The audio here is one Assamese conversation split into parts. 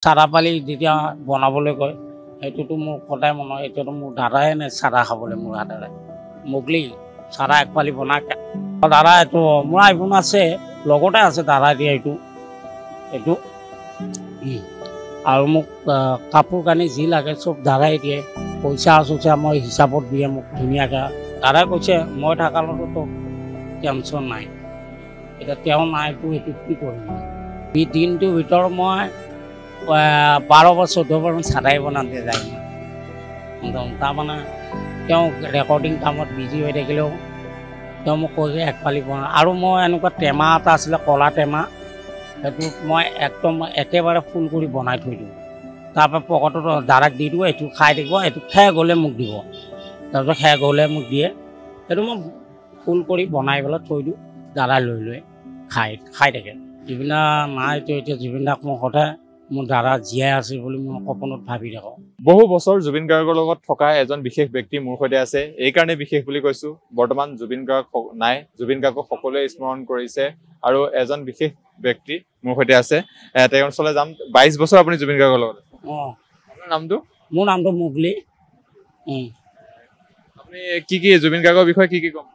চাৰা পালি যেতিয়া বনাবলৈ কয় সেইটোতো মোৰ সদায় মনত হয়। এতিয়াতো মোৰ দাদাই নে চাৰা খাবলৈ মোৰ হাতেৰে মোগলি চাৰা এক পালি বনাই দাদা এইটো মোৰ আইফোন আছে লগতে আছে দাদা দিয়া এইটো আৰু মোক কাপোৰ কানি যি লাগে চব দাদাই দিয়ে পইচা চইচা মই হিচাপত দিয়ে মোক ধুনীয়াকৈ দাদাই কৈছে মই থকালৈতো টেনশ্যন নাই এতিয়া তেওঁ নাইতো এইটো কি কৰিম এই দিনটোৰ ভিতৰত মই 12 বা 14 বাৰ চাৰাই বনাওঁতে যায় তাৰমানে তেওঁ ৰেকৰ্ডিং কামত বিজি হৈ থাকিলেও তেওঁ মোক কৈ এক পালি বনাওঁ আৰু মই এনেকুৱা টেমা এটা আছিলে কলা টেমা সেইটোত মই একদম একেবাৰে ফুল কৰি বনাই থৈ দিওঁ তাৰপৰা পকেটত দাদাক দি দিওঁ এইটো খাই থাকিব এইটো শেষ হ'লে মোক দিব তাৰপিছত শেষ হ'লে মোক দিয়ে সেইটো মই ফুল কৰি বনাই পেলাই থৈ দিওঁ দাদা লৈ খাই থাকে জুবিন দা নাইতো এতিয়া জুবিন দাক মই সদায় মোৰ দাদা জীয়াই আছে বুলি মই সপোনত ভাবি থাকোঁ বহু বছৰ জুবিন গাৰ্গৰ লগত থকা এজন বিশেষ ব্যক্তি মোৰ সৈতে আছে এইকাৰণে বিশেষ বুলি কৈছোঁ বৰ্তমান জুবিন গাৰ্গ নাই জুবিন গাৰ্গক সকলোৱে স্মৰণ কৰিছে আৰু এজন বিশেষ ব্যক্তি মোৰ সৈতে আছে তেওঁৰ ওচৰলৈ যাম 22 বছৰ আপুনি জুবিন গাৰ্গৰ লগত অঁ আপোনাৰ নামটো মোৰ নামটো মোগলি আপুনি কি জুবিন গাৰ্গৰ বিষয়ে কি ক'ম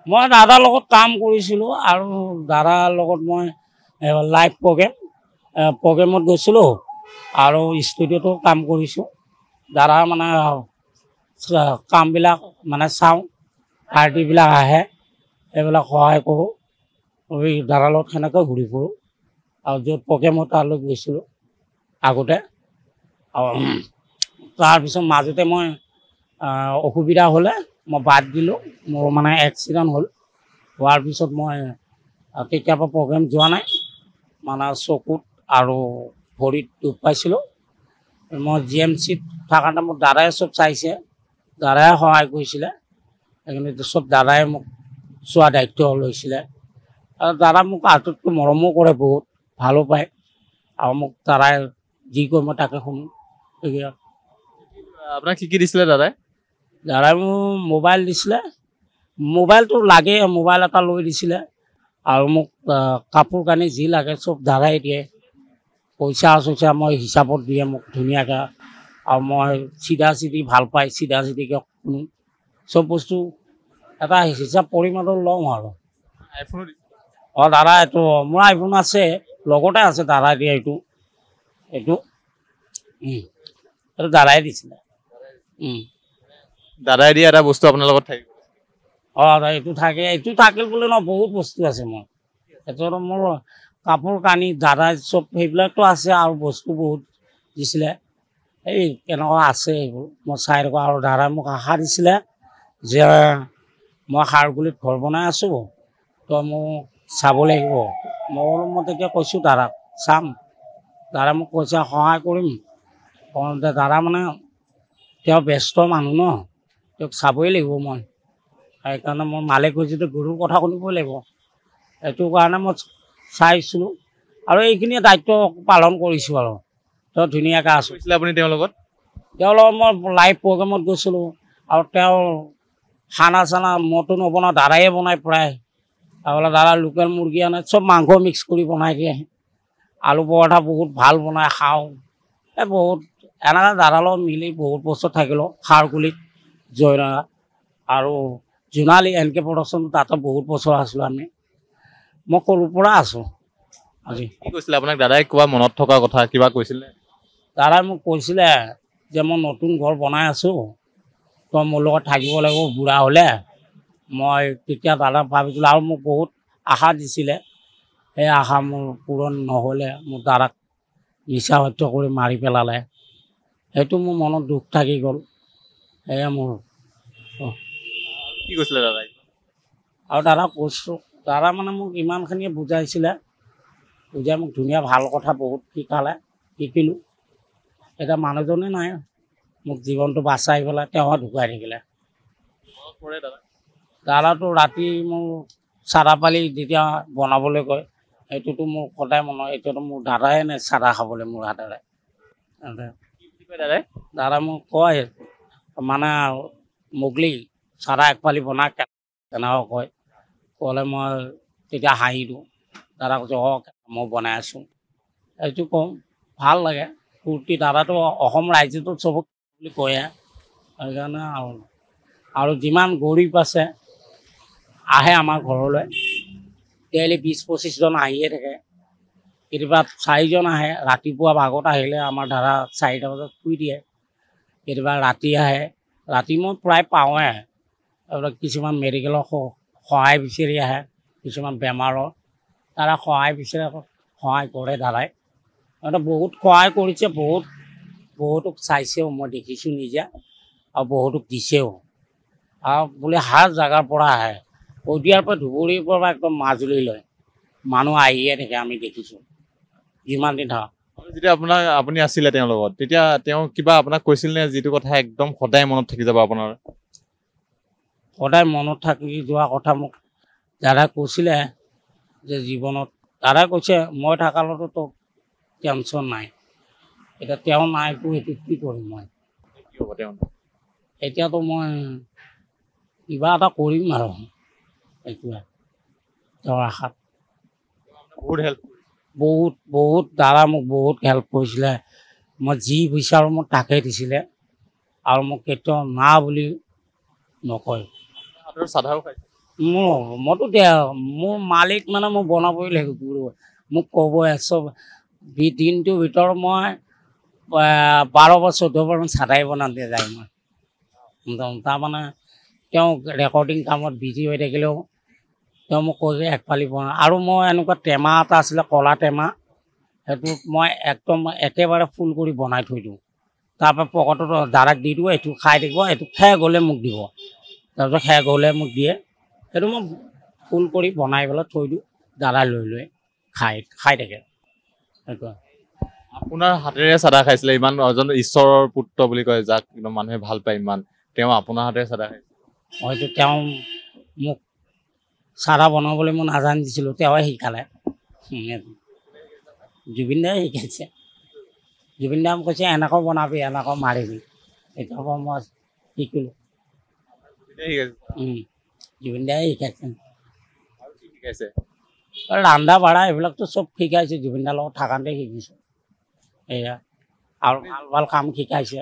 মই দাদাৰ লগত কাম কৰিছিলোঁ আৰু দাদাৰ লগত মই লাইভ প্ৰগ্ৰেমত গৈছিলোঁ আৰু ষ্টুডিঅ'তো কাম কৰিছোঁ দাদা মানে কামবিলাক মানে চাওঁ পাৰ্টিবিলাক আহে এইবিলাক সহায় কৰোঁ দাদাৰ লগত সেনেকৈ ঘূৰি ফুৰোঁ আৰু য'ত প্ৰগ্ৰেমত তালৈ গৈছিলোঁ আগতে আৰু তাৰপিছত মাজতে মই অসুবিধা হ'লে মই বাদ দিলোঁ মোৰ মানে এক্সিডেণ্ট হ'ল হোৱাৰ পিছত মই কেতিয়াবা প্ৰগ্ৰেম যোৱা নাই মানে চকুত আৰু ভৰিত দুখ পাইছিলোঁ মই GMCত থাকোঁতে মোক দাদাই চব চাইছে দাদাই সহায় কৰিছিলে সেইখিনি চব দাদাই মোক চোৱা দায়িত্ব লৈছিলে আৰু দাদা মোক আটাইতকৈ মৰমো কৰে বহুত ভালো পায় আৰু মোক দাদাই যি কয় মই তাকে শুনো আপোনাক কি দিছিলে দাদাই মোৰ মোবাইল দিছিলে মোবাইলটো লাগে মোবাইল এটা লৈ দিছিলে আৰু মোক কাপোৰ কানি যি লাগে চব দাদাই দিয়ে পইচা চইচা মই হিচাপত দিয়ে মোক ধুনীয়াকৈ আৰু মই চিধা চিধি ভাল পাই চিধা চিধিকৈ শুনো চব বস্তু এটা হিচাপ পৰিমাণত লওঁ আৰু অঁ দাদা এইটো মোৰ আইফোন আছে লগতে আছে দাদা দিয়া এইটো দাদাই দিছিলে দাদাই দিয়া এটা বস্তু আপোনাৰ লগত থাকিব অঁ এইটো থাকিল বুলি ন বহুত বস্তু আছে মোৰ এইটো মোৰ কাপোৰ কানি দাদা চব সেইবিলাকতো আছে আৰু বস্তু বহুত দিছিলে এই কেনেকুৱা আছে এইবোৰ মই চাই থাকোঁ আৰু দাদাই মোক আশা দিছিলে যে মই খাৰগুলিত ঘৰ বনাই আছোঁ তই মোক চাব লাগিব মই তেতিয়া কৈছোঁ দাদাক চাম দাদা মোক কৈছে সহায় কৰিম দাদা মানে তেওঁ ব্যস্ত মানুহ ন তেওঁক চাবই লাগিব মই সেইকাৰণে মোৰ মালে কৈছোঁ যে গৰুৰ কথা শুনিবই লাগিব সেইটো কাৰণে মই চাইছিলোঁ আৰু এইখিনিয়ে দায়িত্ব পালন কৰিছোঁ আৰু তেওঁ ধুনীয়াকৈ আছোঁ আপুনি তেওঁৰ লগত মই লাইভ প্ৰগ্ৰেমত গৈছিলোঁ আৰু তেওঁ খানা চানা মইতো নবনাওঁ দাদায়ে বনাই প্ৰায় আৰু দাদা লোকেল মুৰ্গী আনে চব মাংস মিক্স কৰি বনাই দিয়ে আলু পৰঠা বহুত ভাল বনাই খাওঁ বহুত এনেকৈ দাদাৰ লগত মিলি বহুত বছৰ থাকিলোঁ খাৰগুলিত জয়না আৰু জোনালী NK প্ৰডাকশ্যন তাতে বহুত বছৰ আছিলোঁ আমি মই সৰুৰ পৰা আছোঁ আজি কি কৈছিলে আপোনাক দাদাই কোৱা মনত থকা কথা কিবা কৈছিলে দাদাই মোক কৈছিলে যে মই নতুন ঘৰ বনাই আছোঁ তই মোৰ লগত থাকিব লাগিব বুঢ়া হ'লে মই তেতিয়া দাদা ভাবিছিলোঁ আৰু মোক বহুত আশা দিছিলে সেই আশা মোৰ পূৰণ নহ'লে মোৰ দাদাক মিছা সত্য কৰি মাৰি পেলালে সেইটো মোৰ মনত দুখ থাকি গ'ল সেয়া মোৰ কি কৈছিলে দাদাই আৰু দাদা কৈছোঁ দাদা মানে মোক ইমানখিনিয়ে বুজাইছিলে বুজাই মোক ধুনীয়া ভাল কথা বহুত শিকিলোঁ এতিয়া মানুহজনে নাই মোক জীৱনটো বাচাই পেলাই তেওঁ ঢুকাই থাকিলে দাদাটো ৰাতি মোৰ চাৰা পালি যেতিয়া বনাবলৈ কয় সেইটোতো মোৰ সদায় মনত হয়। এতিয়াতো মোৰ দাদাই নে চাৰা খাবলৈ মোৰ হাতেৰে দাদা মোক কয় মানে মোগলি চাৰা এক পালি বনাই তেনেকুৱা কয় ক'লে মই তেতিয়া হাঁহি দিওঁ দাদা কৈছে মই বনাই আছোঁ এইটো কওঁ ভাল লাগে ফূৰ্তি দাদাটো অসম ৰাইজেতো চবক বুলি কয় সেইকাৰণে আৰু যিমান গৰীব আছে আহে আমাৰ ঘৰলৈ ডেইলি 20-25 জন আহিয়ে থাকে কেতিয়াবা 4জন আহে ৰাতিপুৱা ভাগত আহিলে আমাৰ দাদা 4টা বজাত শুই দিয়ে কেতিয়াবা ৰাতি আহে ৰাতি মই প্ৰায় পাওঁৱে এইবিলাক কিছুমান মেডিকেলৰ সহায় বিচাৰি আহে কিছুমান বেমাৰৰ দাদা সহায় বিচাৰে সহায় কৰে দাদাই বহুত সহায় কৰিছে বহুতক চাইছেও মই দেখিছোঁ নিজে আৰু বহুতক দিছেও আৰু বোলে হাৰ জেগাৰ পৰা আহে কদিয়াৰ পৰা ধুবুৰীৰ পৰা একদম মাজুলীলৈ মানুহ আহিয়ে থাকে আমি দেখিছোঁ যিমান দিন থাকক যেতিয়া আপুনি আছিলে তেওঁৰ লগত তেতিয়া তেওঁ কিবা আপোনাক কৈছিল নে যিটো কথা একদম সদায় মনত থাকি যাব আপোনাৰ সদায় মনত থাকি যোৱা কথা মোক দাদাই কৈছিলে যে জীৱনত দাদাই কৈছে মই থকালৈতো টেনশ্যন নাই এতিয়া তেওঁ নাইতো এইটো কি কৰিম মই কি হ'ব তেওঁ এতিয়াতো মই কিবা এটা কৰিম আৰু এইটোৱে তেওঁৰ আশাত বহুত হেল্প বহুত দাদা মোক বহুত হেল্প কৰিছিলে মই যি বিচাৰোঁ মোক তাকে দিছিলে আৰু মোক কেতিয়াও না বুলি নকয় চাধাও খাইছে মইতো মোৰ মালিক মানে মোক বনাবই লাগিব মোক ক'ব চব দিনটোৰ ভিতৰত মই 12 বা 14 বাৰ চাধাই বনাই দিয়া যায় মই তাৰমানে তেওঁ ৰেকৰ্ডিং কামত বিজি হৈ থাকিলেও তেওঁ মোক কৈ যে একফালি বনাই আৰু মই এনেকুৱা টেমা এটা আছিলে কলা টেমা সেইটোত মই একদম একেবাৰে ফুল কৰি বনাই থৈ দিওঁ তাৰপৰা পকেটত দাদাক দি দিওঁ এইটো খাই থাকিব এইটো শেষ হ'লে মোক দিব তাৰপিছত শেষ হ'লে মোক দিয়ে সেইটো মই ফুল কৰি বনাই পেলাই থৈ দিওঁ দাদাই লৈ খাই থাকে সেইটো আপোনাৰ হাতেৰে চাদা খাইছিলে ইমান এজন ঈশ্বৰৰ পুত্ৰ বুলি কয় যাক একদম মানুহে ভাল পায় ইমান তেওঁ আপোনাৰ হাতেৰে চাদা খাইছে হয়তো তেওঁ মোক চাদা বনাবলৈ মই নাজানিছিলোঁ তেওঁৱে শিকালে জুবিন দাই শিকাইছে জুবিন দাই কৈছে এনেকৈ বনাবি এনেকৈ মাৰিবি এতিয়াৰ পৰা মই শিকিলোঁ জুবিন দাই শিকাইছে ৰান্ধা বাঢ়া এইবিলাকতো চব শিকাইছে জুবিন দাৰ লগত থাকাতে শিকিছোঁ এয়া আৰু ভাল ভাল কাম শিকাইছে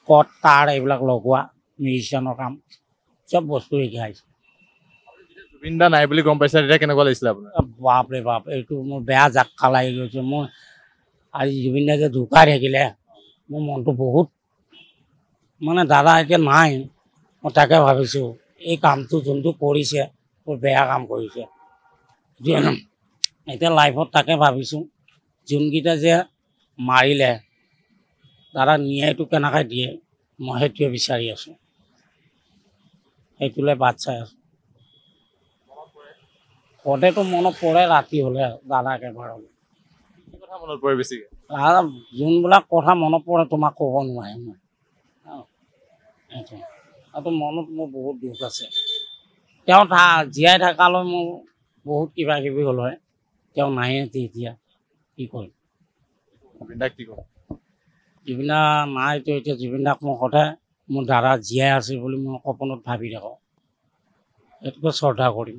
কট তাঁৰ এইবিলাক লগোৱা মিউজিচিয়ানৰ কাম চব বস্তু শিকাইছে জুবিন দা নাই বুলি গম পাইছে তেতিয়া কেনেকুৱা লাগিছিলে আপোনাৰ বাপৰে বাপ এইটো মোৰ বেয়া জাক্কা লাগি গৈছে মোৰ আজি জুবিন দা যে ঢুকাই থাকিলে মোৰ মনটো বহুত মানে দাদা এতিয়া নাই মই তাকে ভাবিছোঁ এই কামটো যোনটো কৰিছে বৰ বেয়া কাম কৰিছে এতিয়া লাইফত তাকে ভাবিছোঁ যোনকেইটা যে মাৰিলে দাদা ন্যায়টো কেনেকৈ দিয়ে মই সেইটোৱে বিচাৰি আছোঁ সেইটোলৈ বাট চাই আছোঁ সদায়তো মনত পৰে ৰাতি হ'লে দাদাক এবাৰ হ'লে কথা মনত পৰে বেছিকৈ দাদা যোনবিলাক কথা মনত পৰে তোমাক ক'ব নোৱাৰিম মই সেইটো মনত মোৰ বহুত দুখ আছে তেওঁ জীয়াই থকালৈ মোৰ বহুত কিবা কিবি হ'ল হয় তেওঁ নাইয়ে এতিয়া কি কৰিম জুবিন দা নাইতো এতিয়া জুবিন দাক মই সদায় মোৰ দাদা জীয়াই আছে বুলি মই সপোনত ভাবি থাকোঁ এইটোকে শ্ৰদ্ধা কৰিম